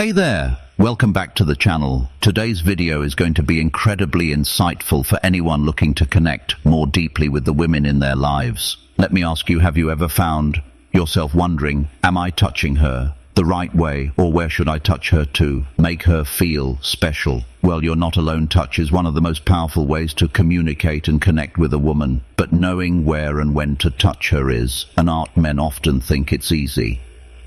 Hey there! Welcome back to the channel. Today's video is going to be incredibly insightful for anyone looking to connect more deeply with the women in their lives. Let me ask you, have you ever found yourself wondering, am I touching her the right way, or where should I touch her to make her feel special? Well, you're not alone. Touch is one of the most powerful ways to communicate and connect with a woman, but knowing where and when to touch her is an art. Men often think it's easy,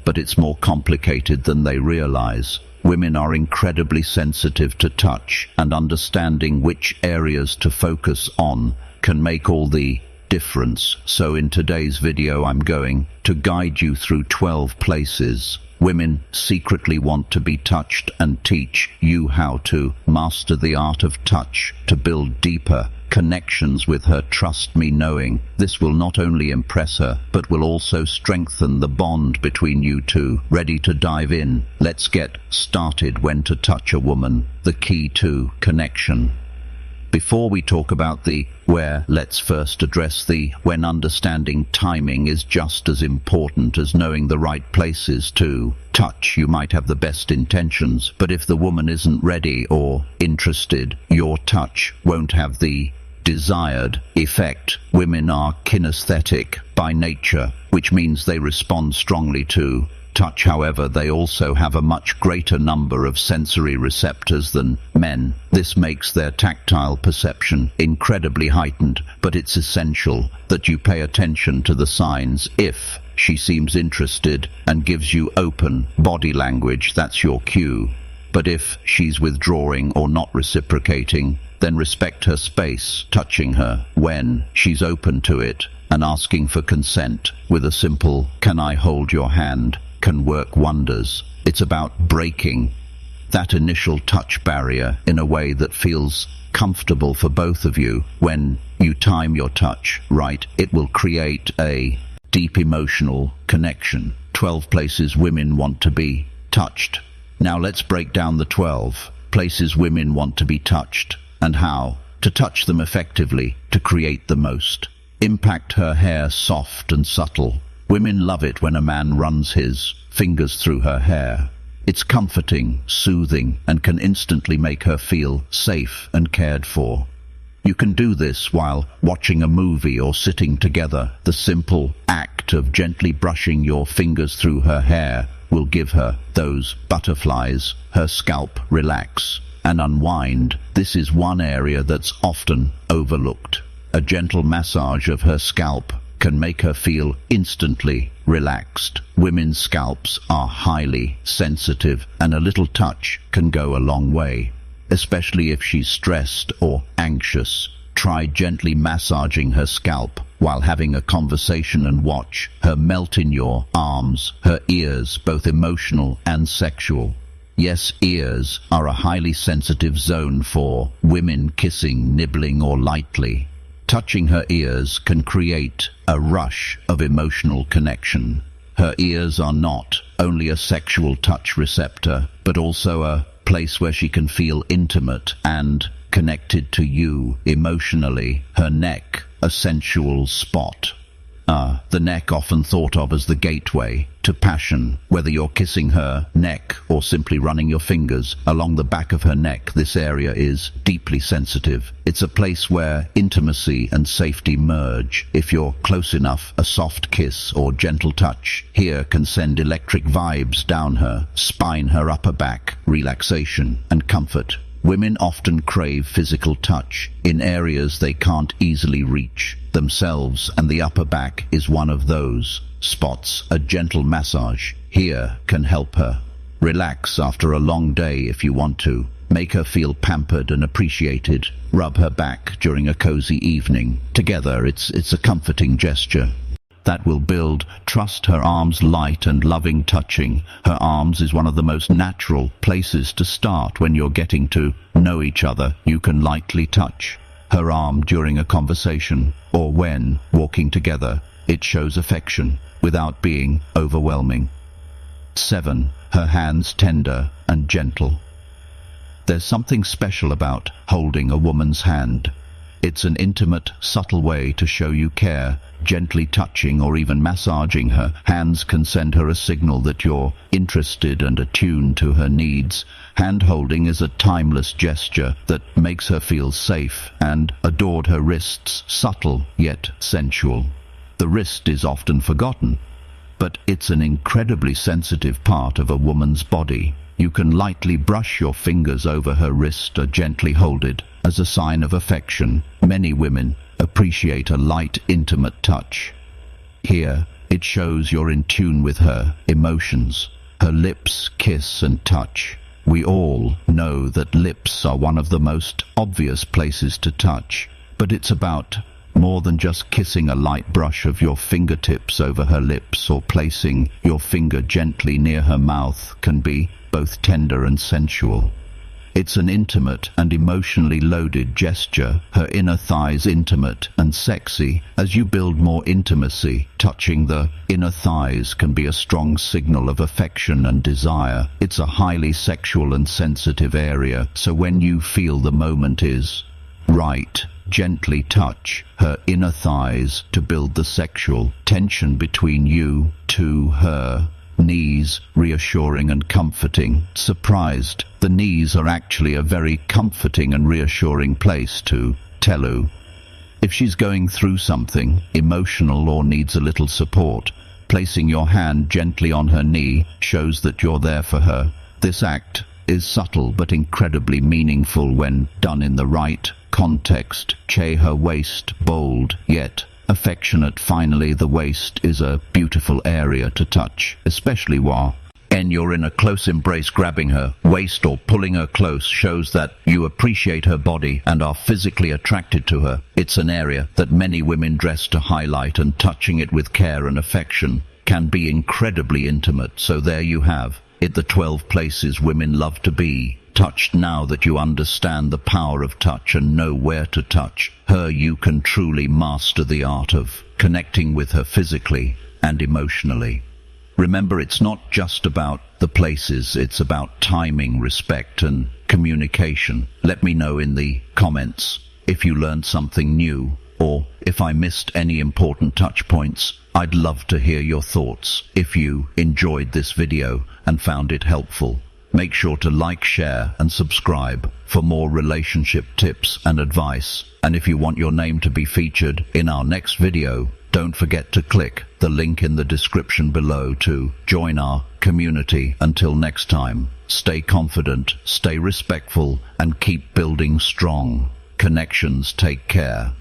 but it's more complicated than they realize. Women are incredibly sensitive to touch, and understanding which areas to focus on can make all the difference. So in today's video, I'm going to guide you through 12 places women secretly want to be touched and teach you how to master the art of touch to build deeper connections with her. Trust me, knowing this will not only impress her, but will also strengthen the bond between you two. Ready to dive in? Let's get started. When to touch a woman, the key to connection. Before we talk about the where, let's first address the when. Understanding timing is just as important as knowing the right places to touch. You might have the best intentions, but if the woman isn't ready or interested, your touch won't have the desired effect. Women are kinesthetic by nature, which means they respond strongly to touch. However, they also have a much greater number of sensory receptors than men. This makes their tactile perception incredibly heightened, but it's essential that you pay attention to the signs. If she seems interested and gives you open body language, that's your cue. But if she's withdrawing or not reciprocating, then respect her space. Touching her when she's open to it and asking for consent with a simple "Can I hold your hand?" can work wonders. It's about breaking that initial touch barrier in a way that feels comfortable for both of you. When you time your touch right, it will create a deep emotional connection. 12 places women want to be touched. Now let's break down the 12 places women want to be touched and how to touch them effectively to create the most impact. Her hair, soft and subtle. Women love it when a man runs his fingers through her hair. It's comforting, soothing, and can instantly make her feel safe and cared for. You can do this while watching a movie or sitting together. The simple act of gently brushing your fingers through her hair will give her those butterflies. Her scalp relax and unwind. This is one area that's often overlooked. A gentle massage of her scalp can make her feel instantly relaxed. Women's scalps are highly sensitive, and a little touch can go a long way, especially if she's stressed or anxious. Try gently massaging her scalp while having a conversation and watch her melt in your arms. Her ears, both emotional and sexual. Yes, ears are a highly sensitive zone for women. Kissing, nibbling, or lightly touching her ears can create a rush of emotional connection. Her ears are not only a sexual touch receptor, but also a place where she can feel intimate and connected to you emotionally. Her neck, a sensual spot. The neck, often thought of as the gateway to passion. Whether you're kissing her neck or simply running your fingers along the back of her neck, this area is deeply sensitive. It's a place where intimacy and safety merge. If you're close enough, a soft kiss or gentle touch here can send electric vibes down her spine. Her upper back, relaxation and comfort. Women often crave physical touch in areas they can't easily reach themselves, and the upper back is one of those spots. A gentle massage here can help her relax after a long day. If you want to make her feel pampered and appreciated, rub her back during a cozy evening together. It's a comforting gesture that will build trust. Her arms, light and loving. Touching her arms is one of the most natural places to start when you're getting to know each other. You can lightly touch her arm during a conversation or when walking together. It shows affection without being overwhelming. 7. Her hands, tender and gentle. There's something special about holding a woman's hand. It's an intimate, subtle way to show you care. Gently touching or even massaging her hands can send her a signal that you're interested and attuned to her needs. Hand-holding is a timeless gesture that makes her feel safe and adored. Her wrists, subtle yet sensual. The wrist is often forgotten, but it's an incredibly sensitive part of a woman's body. You can lightly brush your fingers over her wrist or gently hold it as a sign of affection. Many women appreciate a light, intimate touch. Here, it shows you're in tune with her emotions. Her lips kiss and touch. We all know that lips are one of the most obvious places to touch, but it's about more than just kissing. A light brush of your fingertips over her lips or placing your finger gently near her mouth can be both tender and sensual. It's an intimate and emotionally loaded gesture. Her inner thighs intimate and sexy. As you build more intimacy, touching the inner thighs can be a strong signal of affection and desire. It's a highly sexual and sensitive area, so when you feel the moment is right, gently touch her inner thighs to build the sexual tension between you to her. Knees, reassuring and comforting. Surprised, the knees are actually a very comforting and reassuring place to telu. If she's going through something emotional or needs a little support, placing your hand gently on her knee shows that you're there for her. This act is subtle but incredibly meaningful when done in the right context. Her waist, bold yet affectionate. Finally, the waist is a beautiful area to touch, especially while you're in a close embrace. Grabbing her waist or pulling her close shows that you appreciate her body and are physically attracted to her. It's an area that many women dress to highlight, and touching it with care and affection can be incredibly intimate. So there you have it, the 12 places women love to be touched. Now that you understand the power of touch and know where to touch her, you can truly master the art of connecting with her physically and emotionally. Remember, it's not just about the places, it's about timing, respect and communication. Let me know in the comments if you learned something new, or if I missed any important touch points. I'd love to hear your thoughts. If you enjoyed this video and found it helpful, make sure to like, share and subscribe for more relationship tips and advice. And if you want your name to be featured in our next video, don't forget to click the link in the description below to join our community. Until next time, stay confident, stay respectful and keep building strong connections. Take care.